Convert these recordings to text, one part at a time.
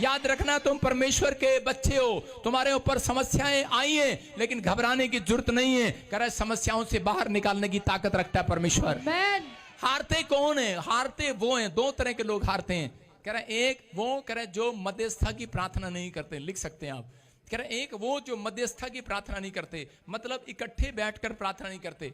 याद रखना, तुम परमेश्वर के बच्चे हो, तुम्हारे ऊपर समस्याएं आई हैं, लेकिन घबराने की जरूरत नहीं है। कह रहा है समस्याओं से बाहर निकालने की ताकत रखता है परमेश्वर। हारते कौन है? हारते वो हैं, दो तरह के लोग हारते हैं। कह रहा है एक वो, कह रहा है जो मध्यस्थता की प्रार्थना नहीं करते, लिख सकते हैं आप। कह रहा है एक वो जो मध्यस्थता की प्रार्थना नहीं करते, मतलब इकट्ठे बैठकर प्रार्थना नहीं करते,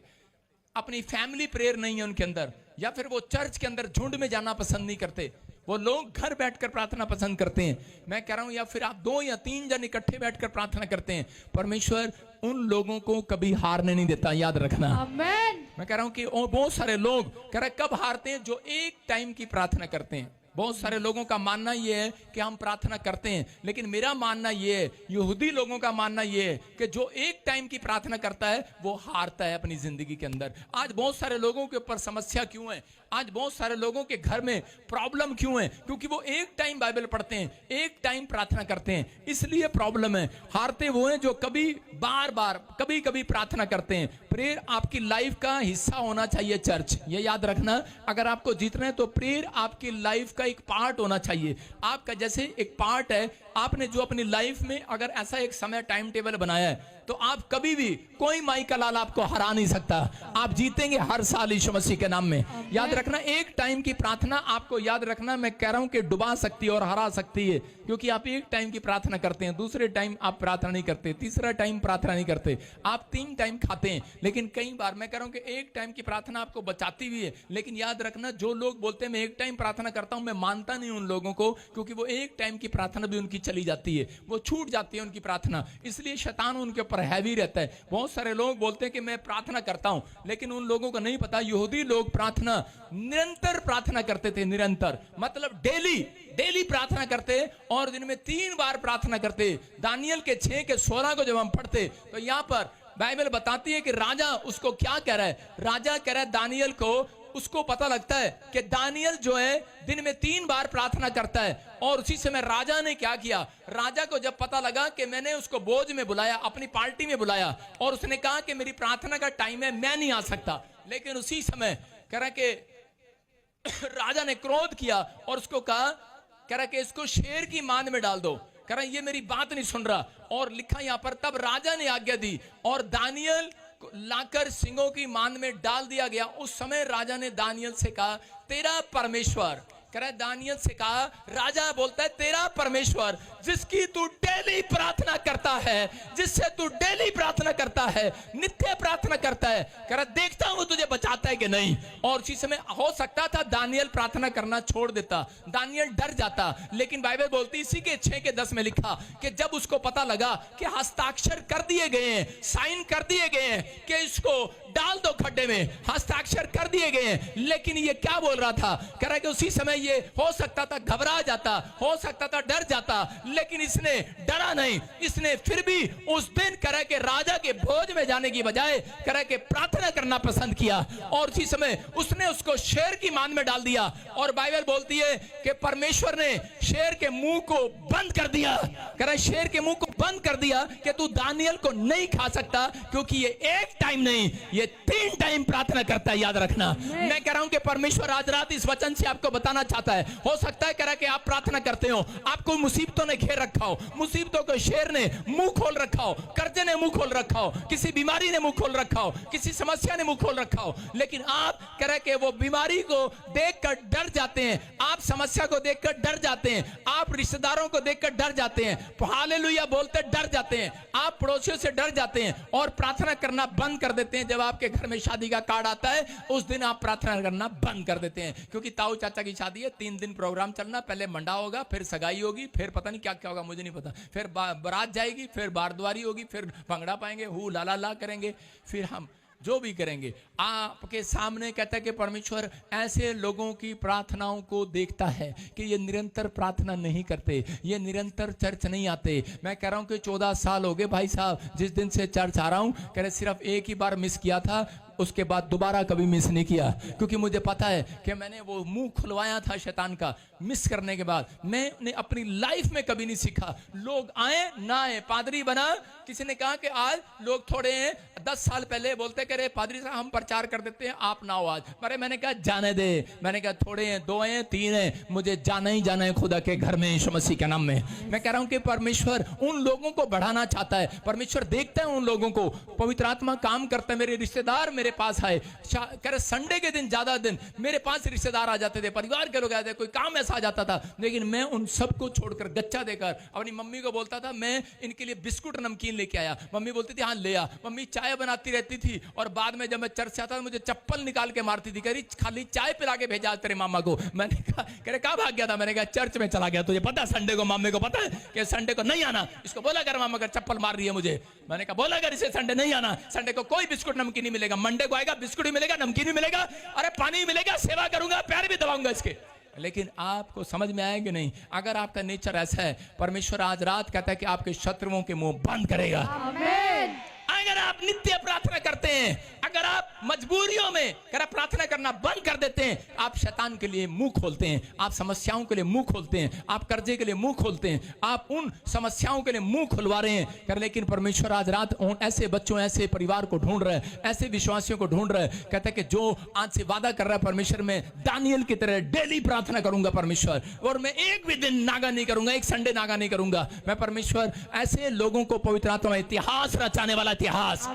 अपनी फैमिली प्रेयर नहीं है उनके अंदर, या फिर वो चर्च के अंदर झुंड में जाना पसंद नहीं करते, वो लोग घर बैठकर प्रार्थना पसंद करते हैं। मैं कह रहा हूं, या फिर आप 2 या 3 जन इकट्ठे बैठकर प्रार्थना करते हैं, परमेश्वर उन लोगों को कभी हारने नहीं देता, याद रखना। आमीन। मैं कह रहा हूं कि बहुत सारे लोग कह रहे कब हारते हैं? जो एक टाइम की प्रार्थना करते हैं। बहुत सारे लोगों का मानना यह है कि हम प्रार्थना करते हैं, लेकिन मेरा मानना यह है, यहूदी लोगों का मानना यह है कि जो एक टाइम की प्रार्थना करता है वो हारता है अपनी जिंदगी के अंदर। आज बहुत सारे लोगों के ऊपर समस्या क्यों है? आज बहुत सारे लोगों के घर में प्रॉब्लम क्यों है? क्योंकि वो एक टाइम बाइबल पढ़ते हैं, एक टाइम प्रार्थना करते हैं, इसलिए प्रॉब्लम है। हारते वो हैं जो कभी बार बार कभी कभी प्रार्थना करते हैं। प्रेयर आपकी लाइफ का हिस्सा होना चाहिए चर्च, ये याद रखना। अगर आपको जीतना है तो प्रेयर आपकी लाइफ का एक पार्ट होना चाहिए, आपका जैसे एक पार्ट है। आपने जो अपनी लाइफ में अगर ऐसा एक समय टाइम टेबल बनाया है तो आप कभी भी, कोई माई का लाल आपको हरा नहीं सकता। आप जीतेंगे हर साल यीशु मसीह के नाम में। याद रखना, एक टाइम की प्रार्थना आपको याद रखना, मैं कह रहा हूं कि डुबा सकती है और हरा सकती है, क्योंकि आप एक टाइम की प्रार्थना करते हैं, दूसरे टाइम आप प्रार्थना नहीं करते, तीसरा टाइम प्रार्थना नहीं करते, आप 3 टाइम खाते हैं। लेकिन कई बार मैं कह रहा हूं कि एक टाइम की प्रार्थना आपको बचाती भी है। लेकिन याद रखना, जो लोग बोलते हैं मैं एक टाइम प्रार्थना करता हूं, मैं मानता नहीं उन लोगों को, क्योंकि वो एक टाइम की प्रार्थना भी उनकी चली जाती है, वो छूट जाती है उनकी प्रार्थना, इसलिए शैतान उनके ऊपर हैवी रहता है। बहुत सारे लोग बोलते हैं कि मैं प्रार्थना करता हूं, लेकिन उन लोगों को नहीं पता यहूदी लोग प्रार्थना निरंतर प्रार्थना करते थे, निरंतर मतलब डेली प्रार्थना करते, और दिन में 3 बार प्रार्थना करते। दानियल के 6 के 16 को जब हम पढ़ते तो यहां पर बाइबल बताती है कि राजा उसको क्या कह रहा है। राजा कह रहा है दानियल को, उसको पता लगता है कि दानियल जो है दिन में 3 बार प्रार्थना करता है, और उसी समय राजा ने क्या किया, राजा को जब पता लगा कि मैंने उसको भोज में बुलाया, अपनी पार्टी में बुलाया, और उसने कहा कि मेरी प्रार्थना का टाइम है, मैं नहीं आ सकता, लेकिन उसी समय कह रहा कि राजा ने क्रोध किया और उसको कहा, कह रहा कि इसको शेर की मांद में डाल दो। कह रहा ये मेरी बात नहीं सुन रहा, और लिखा यहां पर तब राजा ने आज्ञा दी और दानियल लाकर सिंहों की मांद में डाल दिया गया। उस समय राजा ने दानियल से कहा, तेरा परमेश्वर, कह रहा है दानियल से कहा, राजा बोलता है तेरा परमेश्वर जिसकी तू डेली प्रार्थना करता है, जिससे तू डेली प्रार्थना करता है, नित्य प्रार्थना करता है, कह रहा देखता हूं तुझे बचाता है कि नहीं। और उसी समय हो सकता था दानियल प्रार्थना करना छोड़ देता, दानियल डर जाता, लेकिन बाइबल बोलती इसी के 6 के 10 में लिखा कि जब उसको पता लगा कि हस्ताक्षर कर दिए गए हैं, साइन कर दिए गए हैं कि इसको डाल दो खड्डे में, हस्ताक्षर कर दिए गए हैं, लेकिन ये क्या बोल रहा था, कह रहा है कि उसी समय ये हो सकता था घबरा जाता, हो सकता था डर जाता, लेकिन इसने डरा नहीं। इसने फिर भी उस दिन कह रहा है कि राजा के भोज में जाने की बजाय कह रहा है कि प्रार्थना करना पसंद किया, और उसी समय उसने उसको शेर की मांद में डाल दिया। और बाइबल बोलती है कि परमेश्वर ने शेर के मुंह को बंद कर दिया, कह रहा है शेर के मुंह को बंद कर दिया कि तू दानियल को नहीं खा सकता, क्योंकि ये एक टाइम नहीं, ये 3 टाइम प्रार्थना करता है, याद रखना। मैं कह रहा हूं कि परमेश्वर आज रात इस वचन से आपको बताना चाहता है, हो सकता है कह रहा कि आप प्रार्थना करते हो, आपको मुसीबतों ने घेर रखा हो, मुसीबतों को शेर ने मुंह खोल रखा हो, कर्जे ने मुंह खोल रखा हो, किसी बीमारी ने मुंह खोल रखा हो, किसी समस्या ने मुंह खोल रखा हो, लेकिन आप कह रहे कि वो बीमारी को देखकर डर जाते हैं, आप समस्या को देखकर डर जाते हैं, आप रिश्तेदारों को देखकर डर जाते हैं, हालेलुया बोलते डर जाते हैं, आप पड़ोसियों से डर जाते हैं और प्रार्थना करना बंद कर देते हैं। जब आपके घर में शादी का कार्ड आता है उस दिन आप प्रार्थना करना बंद कर देते हैं, क्योंकि ताऊ चाचा की शादी है, 3 दिन प्रोग्राम चलना, पहले मंडा होगा, फिर सगाई होगी, फिर पता नहीं क्या क्या होगा, मुझे नहीं पता, फिर बारात जाएगी, फिर बारद्वारी होगी, फिर भंगड़ा पाएंगे, हु ला ला ला करेंगे, फिर हम जो भी करेंगे। आपके सामने कहता है कि परमेश्वर ऐसे लोगों की प्रार्थनाओं को देखता है कि ये निरंतर प्रार्थना नहीं करते, ये निरंतर चर्च नहीं आते। मैं कह रहा हूं कि 14 साल हो गए भाई साहब जिस दिन से चर्च आ रहा हूं, कह रहे सिर्फ एक ही बार मिस किया था, उसके बाद दोबारा कभी मिस नहीं किया, क्योंकि मुझे पता है कि मैंने वो मुंह खुलवाया था शैतान का। मिस करने के बाद मैंने अपनी लाइफ में कभी नहीं सीखा। लोग आए ना आए, पादरी बना, किसी ने कहा कि आज लोग थोड़े हैं, 10 साल पहले बोलते कि रे पादरी साहब हम प्रचार कर देते हैं, आप ना हो आज। अरे मैंने कहा जाने दे, मैंने कहा थोड़े हैं, 2 हैं, 3 हैं, मुझे जाना ही जाना है खुदा के घर में यीशु मसीह के नाम में। मैं कह रहा हूं कि परमेश्वर उन लोगों को बढ़ाना चाहता है। परमेश्वर देखता है उन लोगों को, पवित्र आत्मा काम करता है। मेरे रिश्तेदार मेरे पास आए, कह रहे संडे के दिन ज्यादा दिन मेरे पास रिश्तेदार आ जाते थे, परिवार के लोग आते थे, कोई काम ऐसा आ जाता था, लेकिन मैं उन सबको छोड़कर गच्चा देकर अपनी मम्मी को बोलता था मैं इनके लिए बिस्कुट नमकीन लेके आया। मम्मी बोलती थी हाँ ले आ। मम्मी चाय बनाती रहती थी और बाद में जब मैं चर्च से आता था मुझे चप्पल निकाल के मारती थी, कह रही खाली चाय पिला के भेजा तेरे मामा को। मैंने कहा कह रहे कहाँ भाग गया था? मैंने कहा चर्च में चला गया। तुझे पता है संडे को मम्मी को पता है कि संडे को नहीं आना, इसको बोला कर मामा का चप्पल मार रही है मुझे। मैंने कहा बोला कर इसे संडे नहीं आना, संडे को कोई बिस्कुट नमकीन नहीं मिलेगा, मंडे को आएगा बिस्कुट भी मिलेगा, नमकीन भी मिलेगा, अरे पानी भी मिलेगा, सेवा करूंगा, पैर भी दबाऊंगा इसके। लेकिन आपको समझ में आएगा नहीं, अगर आपका नेचर ऐसा है, परमेश्वर आज रात कहता है कि आपके शत्रुओं के मुंह बंद करेगा। आमीन। अगर आप नित्य प्रार्थना करते हैं, अगर आप मजबूरियों में प्रार्थना करना बंद कर देते हैं, आप शैतान के लिए मुंह खोलते हैं, आप समस्याओं के लिए मुंह खोलते हैं, आप कर्जे के लिए मुंह खोलते हैं, आप उन समस्याओं के लिए मुंह खुलवा रहे हैं। लेकिन परमेश्वर आज रात उन ऐसे बच्चों, ऐसे परिवार को ढूंढ रहे हैं, ऐसे विश्वासियों को ढूंढ रहे हैं। कहता है कि जो आज से वादा कर रहा है परमेश्वर में दानियल की तरह डेली प्रार्थना करूंगा परमेश्वर, और मैं एक भी दिन नागा नहीं करूंगा, एक संडे नागा नहीं करूंगा। मैं परमेश्वर ऐसे लोगों को पवित्र आत्मा में इतिहास रचाने वाला इतिहास।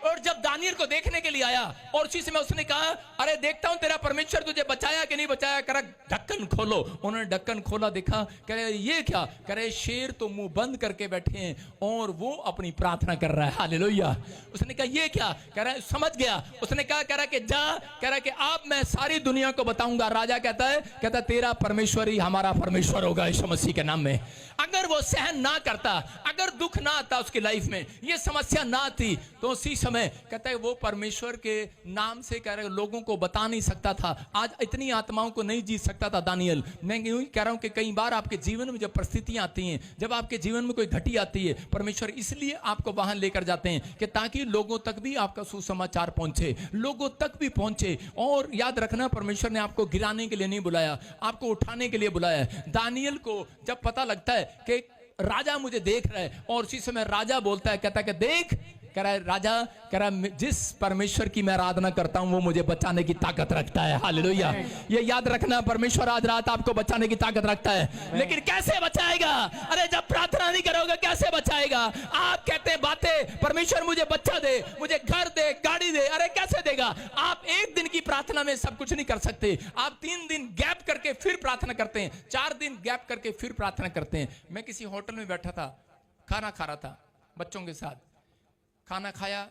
और जब दानियल को देखने के लिए आया और उसी समय उसने कहा अरे देखता हूं तेरा परमेश्वर तुझे बचाया कि नहीं बचाया, कह रहा ढक्कन खोलो। उन्होंने ढक्कन खोला, देखा, कह रहे ये क्या? कह रहे शेर तो मुंह बंद करके बैठे हैं और वो अपनी प्रार्थना कर रहा है। हालेलुया। उसने कहा ये क्या? कह रहा है समझ गया। उसने कहा कह रहा कि जा, कह रहा कि अब मैं सारी दुनिया को बताऊंगा। राजा कहता है तेरा परमेश्वर ही हमारा परमेश्वर होगा यीशु मसीह के नाम में। अगर वो सहन ना करता, अगर दुख ना आता उसकी लाइफ में, ये समस्या ना आती, तो उसी समय कहता है वो परमेश्वर के नाम से कह रहे लोगों को बता नहीं सकता था, आज इतनी आत्माओं को नहीं जीत सकता था दानियल। मैं यूं ही कह रहा हूं कि कई बार आपके जीवन में जब परिस्थितियां आती हैं, जब आपके जीवन में कोई घटी आती है, परमेश्वर इसलिए आपको वहां लेकर जाते हैं कि ताकि लोगों तक भी आपका सुसमाचार पहुंचे, लोगों तक भी पहुंचे। और याद रखना, परमेश्वर ने आपको गिराने के लिए नहीं बुलाया, आपको उठाने के लिए बुलाया। दानियल को जब पता लगता है कि राजा मुझे देख रहा है, और उसी समय राजा बोलता है, कहता है कि देख, कह रहा है राजा, कह रहा है जिस परमेश्वर की मैं आराधना करता हूं वो मुझे बचाने की ताकत रखता है। हालेलुया। ये याद रखना, परमेश्वर आज रात आपको बचाने की ताकत रखता है। लेकिन कैसे बचाएगा? अरे जब प्रार्थना नहीं करोगे कैसे बचाएगा? आप कहते हैं बातें, परमेश्वर मुझे बच्चा दे, मुझे घर दे, गाड़ी दे, अरे कैसे देगा? आप एक दिन की प्रार्थना में सब कुछ नहीं कर सकते। आप 3 दिन गैप करके फिर प्रार्थना करते हैं, 4 दिन गैप करके फिर प्रार्थना करते हैं। मैं किसी होटल में बैठा था, खाना खा रहा था बच्चों के साथ, खाना खाया,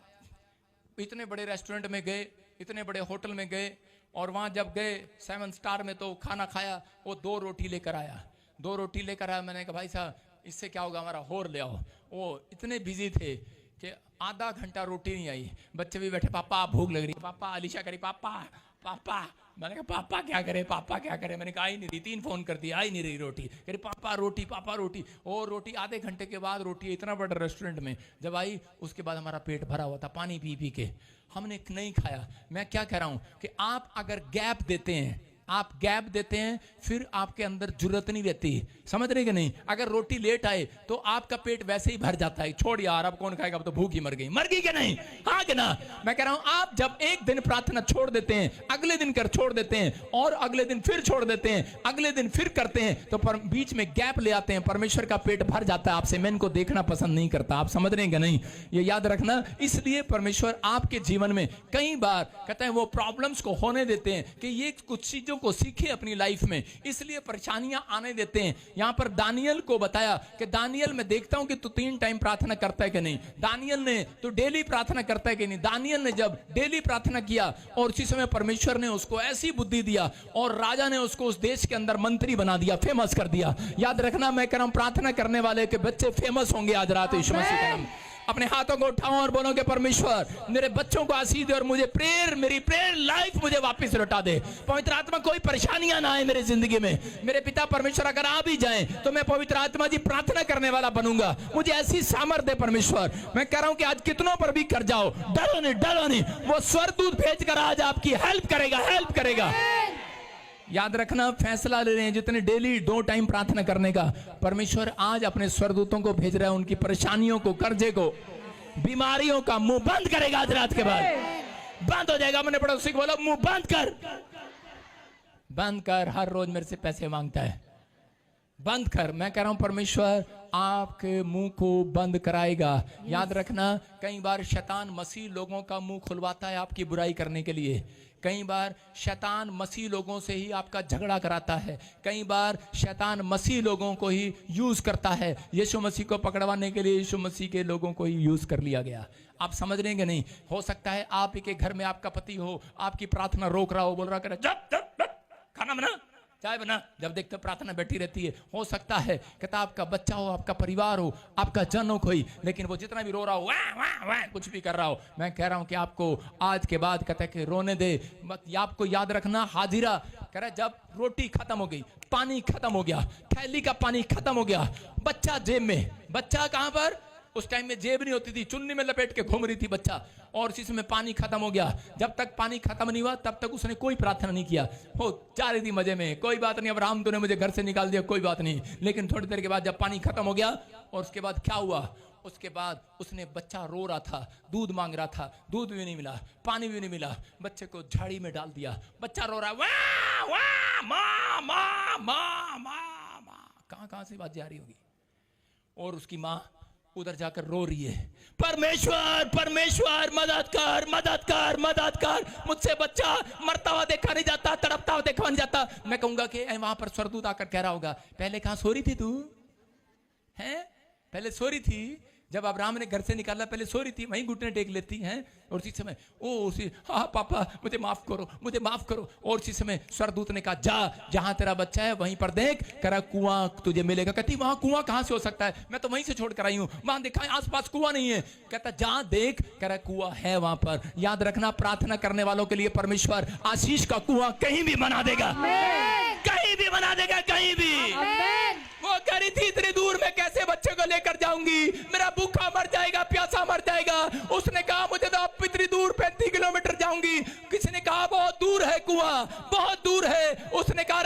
इतने बड़े रेस्टोरेंट में गए, इतने बड़े होटल में गए, और वहां जब गए 7 स्टार में, तो खाना खाया, वो 2 रोटी लेकर आया, 2 रोटी लेकर आया। मैंने कहा भाई साहब इससे क्या होगा, हमारा और ले आओ। वो इतने बिजी थे कि आधा घंटा रोटी नहीं आई। बच्चे भी बैठे, पापा भूख लग रही, पापा, अलीशा करी पापा पापा। मैंने कहा पापा क्या करे, पापा क्या करे? मैंने कहा आई नहीं रही, 3 फोन कर दिया, आई नहीं रही रोटी। कह रही पापा रोटी, पापा रोटी। और रोटी आधे घंटे के बाद रोटी इतना बड़ा रेस्टोरेंट में जब आई, उसके बाद हमारा पेट भरा हुआ था, पानी पी पी के हमने नहीं खाया। मैं क्या कह रहा हूं कि आप अगर गैप देते हैं, आप गैप देते हैं, फिर आपके अंदर जुर्रत नहीं रहती। समझ रहे कि नहीं? अगर रोटी लेट आए तो आपका पेट वैसे ही भर जाता है, छोड़ यार अब कौन खाएगा, अब तो भूख ही मर गई कि नहीं? हाँ कि ना? मैं कह रहा हूं आप जब एक दिन प्रार्थना छोड़ देते हैं, अगले दिन कर छोड़ देते हैं, और अगले दिन फिर छोड़ देते हैं, अगले दिन फिर करते हैं, तो बीच में गैप ले आते हैं, परमेश्वर का पेट भर जाता है आपसे। मैं इनको देखना पसंद नहीं करता। आप समझ रहे हैं कि नहीं? ये याद रखना। इसलिए परमेश्वर आपके जीवन में कई बार कहता है वो प्रॉब्लम्स को होने देते हैं कि ये कुछ चीजों को सीखे अपनी लाइफ में, इसलिए परेशानियां आने देते हैं। यहां पर दानियल को बताया कि दानियल मैं देखता हूं कि तू 3 टाइम प्रार्थना करता है कि नहीं। दानियल ने तो डेली प्रार्थना करता है कि नहीं। दानियल ने जब डेली प्रार्थना किया, और उसी समय परमेश्वर ने उसको ऐसी बुद्धि दिया, और राजा ने उसको उस देश के अंदर मंत्री बना दिया, फेमस कर दिया। याद रखना, मैं कह रहा हूं प्रार्थना करने वाले के बच्चे फेमस होंगे आज रात यीशु मसीह के नाम। अपने हाथों को उठाओ और बोलो कि परमेश्वर मेरे बच्चों को आशीष दे और मुझे मेरी प्रेयर लाइफ मुझे वापस लौटा दे। पवित्र आत्मा कोई परेशानियां ना आए मेरे जिंदगी में। मेरे पिता परमेश्वर अगर आ भी जाएं तो मैं पवित्र आत्मा जी प्रार्थना करने वाला बनूंगा। मुझे ऐसी सामर्थ्य दे परमेश्वर। मैं कह रहा हूं कि आज कितनों पर भी कर जाओ, डरो नहीं। वो स्वर्गदूत भेजकर आज आपकी हेल्प करेगा। याद रखना, फैसला ले रहे हैं जितने डेली 2 टाइम प्रार्थना करने का, परमेश्वर आज अपने स्वर्गदूतों को भेज रहा है। उनकी परेशानियों को, कर्जे को, बीमारियों का मुंह बंद करेगा। आज रात के बाद बंद हो जाएगा। मैंने पड़ोसी को बोला मुंह बंद कर। हर रोज मेरे से पैसे मांगता है, बंद कर। मैं कह रहा हूं परमेश्वर आपके मुंह को बंद कराएगा। याद रखना, कई बार शैतान मसीह लोगों का मुंह खुलवाता है आपकी बुराई करने के लिए। कई बार शैतान मसीह लोगों से ही आपका झगड़ा कराता है। कई बार शैतान मसीह लोगों को ही यूज करता है। यीशु मसीह को पकड़वाने के लिए यीशु मसीह के लोगों को ही यूज कर लिया गया। आप समझ रहे हैं कि नहीं? हो सकता है आप ही के घर में आपका पति हो, आपकी प्रार्थना रोक रहा हो, बोल रहा करे खाना बना, चाय बना, जब देखते प्रार्थना बैठी रहती है। हो सकता है कहता आपका बच्चा हो, आपका परिवार हो, आपका जन हो कोई, लेकिन वो जितना भी रो रहा हो, वाह कुछ भी कर रहा हो, मैं कह रहा हूं कि आपको आज के बाद कहता है कि रोने दे मत। आपको याद रखना, हाजिरा कह रहा जब रोटी खत्म हो गई, पानी खत्म हो गया, थैली का पानी खत्म हो गया, बच्चा जेब में, बच्चा कहां पर? उस टाइम में जेब नहीं होती थी, चुन्नी में लपेट के घूम रही थी बच्चा, और इसी में पानी खत्म हो गया। जब तक पानी खत्म नहीं हुआ तब तक उसने कोई प्रार्थना नहीं किया। हो जा रही थी मजे में, कोई बात नहीं, अब राम तूने मुझे घर से निकाल दिया, कोई बात नहीं। लेकिन थोड़ी देर के बाद जब पानी खत्म हो गया, और उसके बाद क्या हुआ? उसके बाद उसने, बच्चा रो रहा था, दूध मांग रहा था, दूध भी नहीं मिला, पानी भी नहीं मिला, बच्चे को झाड़ी में डाल दिया। बच्चा रो रहा है, वाह वाह माँ माँ माँ माँ माँ, कहाँ से बात जा रही होगी। और उसकी माँ उधर जाकर रो रही है, परमेश्वर मदद कर, मुझसे बच्चा मरता हुआ देखा नहीं जाता, तड़पता हुआ देखा नहीं जाता। मैं कहूंगा कि वहां पर स्वर्गदूत आकर कह रहा होगा, पहले कहां सो रही थी तू? हैं? पहले सो रही थी, जब अब्राहम ने घर से निकाला पहले सो रही थी, वहीं घुटने टेक लेती हैं। और उसी समय हाँ पापा मुझे माफ करो। और उसी समय स्वर्गदूत ने कहा जहां तेरा बच्चा है वहीं पर देख, करा कुआं तुझे मिलेगा। कहती वहां कुआं कहां से हो सकता है, मैं तो वहीं से छोड़ कर आई हूं, वहां देखा आसपास कुआं नहीं है। कहता जहां देख, करा कुआं है वहां पर। याद रखना, प्रार्थना करने वालों के लिए परमेश्वर आशीष का कुआं कहीं भी बना देगा, कहीं भी। वो कह रही थी इतनी दूर में कैसे बच्चे को लेकर जाऊंगी, मेरा भूखा मर जाएगा, प्यासा मर जाएगा। उसने कहा मुझे तो आप इतनी दूर 35 किलोमीटर जाऊंगी। किसी ने कहा बहुत दूर है कुआं, बहुत दूर है। उसने कहा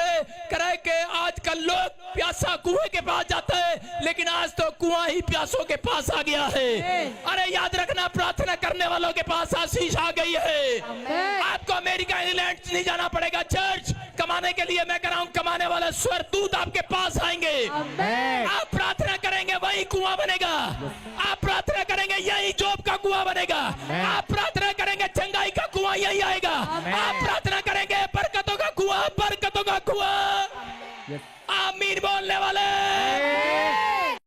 करे कि आजकल लोग प्यासा कुएं के पास जाता है, लेकिन आज तो कुआं ही प्यासों के पास आ गया है। अरे याद रखना, प्रार्थना करने वालों के पास आशीष आ गई है। आपको अमेरिका, इंग्लैंड नहीं जाना पड़ेगा चर्च कमाने के लिए। मैं कह रहा हूं कमाने वाला स्वर्गदूत आपके पास आएंगे। आप प्रार्थना करेंगे वही कुआं बनेगा। आप प्रार्थना करेंगे यही जॉब का कुआं बनेगा। आप प्रार्थना करेंगे चंगाई का कुआं यही आएगा। आप प्रार्थना करेंगे बरकतों का कुआं, आमीन बोलने वाले